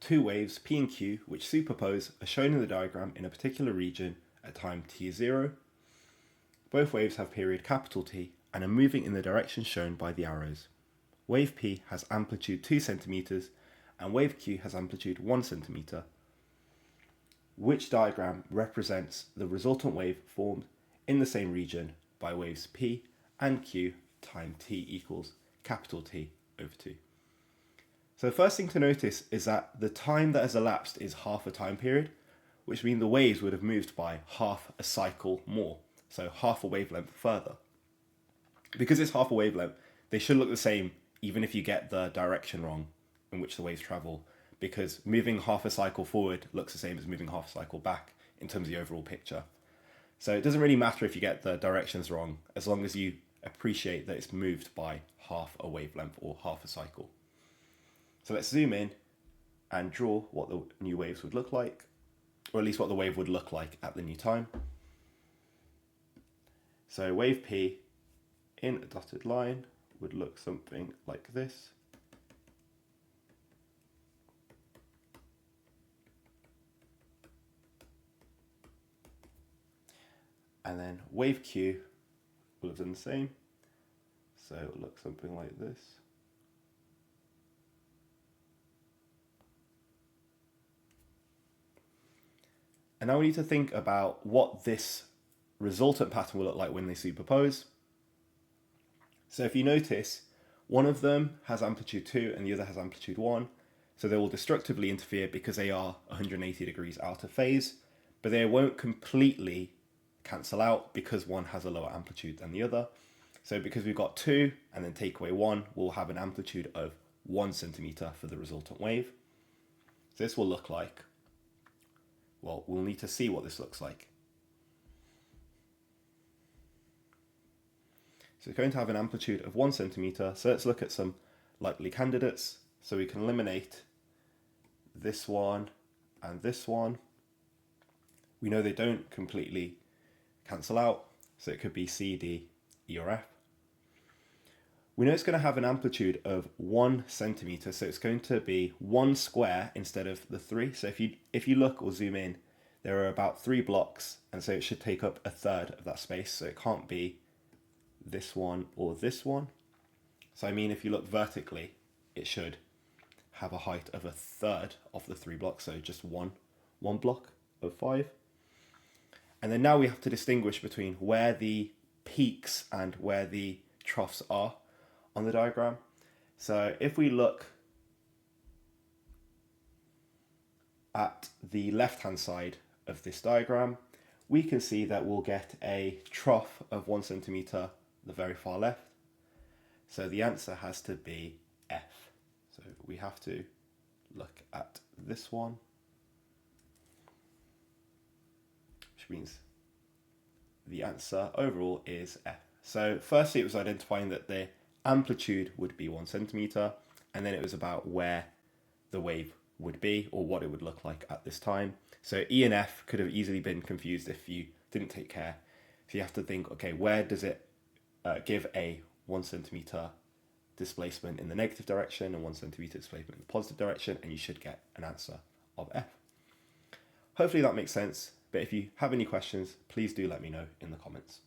two waves P and Q which superpose are shown in the diagram in a particular region at time t is 0. Both waves have period capital T and are moving in the direction shown by the arrows. Wave P has amplitude 2 centimeters and wave Q has amplitude 1 centimeter. Which diagram represents the resultant wave formed in the same region by waves P and Q time t equals capital T over 2. So the first thing to notice is that the time that has elapsed is half a time period, which means the waves would have moved by half a cycle more, so half a wavelength further. Because it's half a wavelength, they should look the same even if you get the direction wrong in which the waves travel, because moving half a cycle forward looks the same as moving half a cycle back in terms of the overall picture. So it doesn't really matter if you get the directions wrong, as long as you appreciate that it's moved by half a wavelength or half a cycle. So let's zoom in and draw what the new waves would look like, or at least what the wave would look like at the new time. So wave P in a dotted line would look something like this. And then wave Q will have done the same. So it will look something like this. And now we need to think about what this resultant pattern will look like when they superpose. So if you notice, one of them has amplitude 2 and the other has amplitude 1. So they will destructively interfere because they are 180 degrees out of phase, but they won't completely cancel out because one has a lower amplitude than the other. So because we've got 2 and then take away 1, we'll have an amplitude of 1 centimeter for the resultant wave. So this will look like, well, we'll need to see what this looks like. So it's going to have an amplitude of 1 centimeter. So let's look at some likely candidates. So we can eliminate this one and this one. We know they don't completely cancel out. So it could be C, D, E, or F. We know it's going to have an amplitude of 1 centimeter, so it's going to be 1 square instead of the 3. So if you look or zoom in, there are about 3 blocks, and so it should take up a third of that space. So it can't be this one or this one. So I mean, if you look vertically, it should have a height of a third of the 3 blocks, so just one block of 5. And then now we have to distinguish between where the peaks and where the troughs are on the diagram. So if we look at the left-hand side of this diagram, we can see that we'll get a trough of 1 centimeter, the very far left. So the answer has to be F. So we have to look at this one, which means the answer overall is F. So firstly, it was identifying that the amplitude would be 1 centimeter, and then it was about where the wave would be or what it would look like at this time. So E and F could have easily been confused if you didn't take care. So you have to think, okay, where does it give a 1 centimeter displacement in the negative direction and 1 centimeter displacement in the positive direction, and you should get an answer of F. Hopefully that makes sense, but if you have any questions, please do let me know in the comments.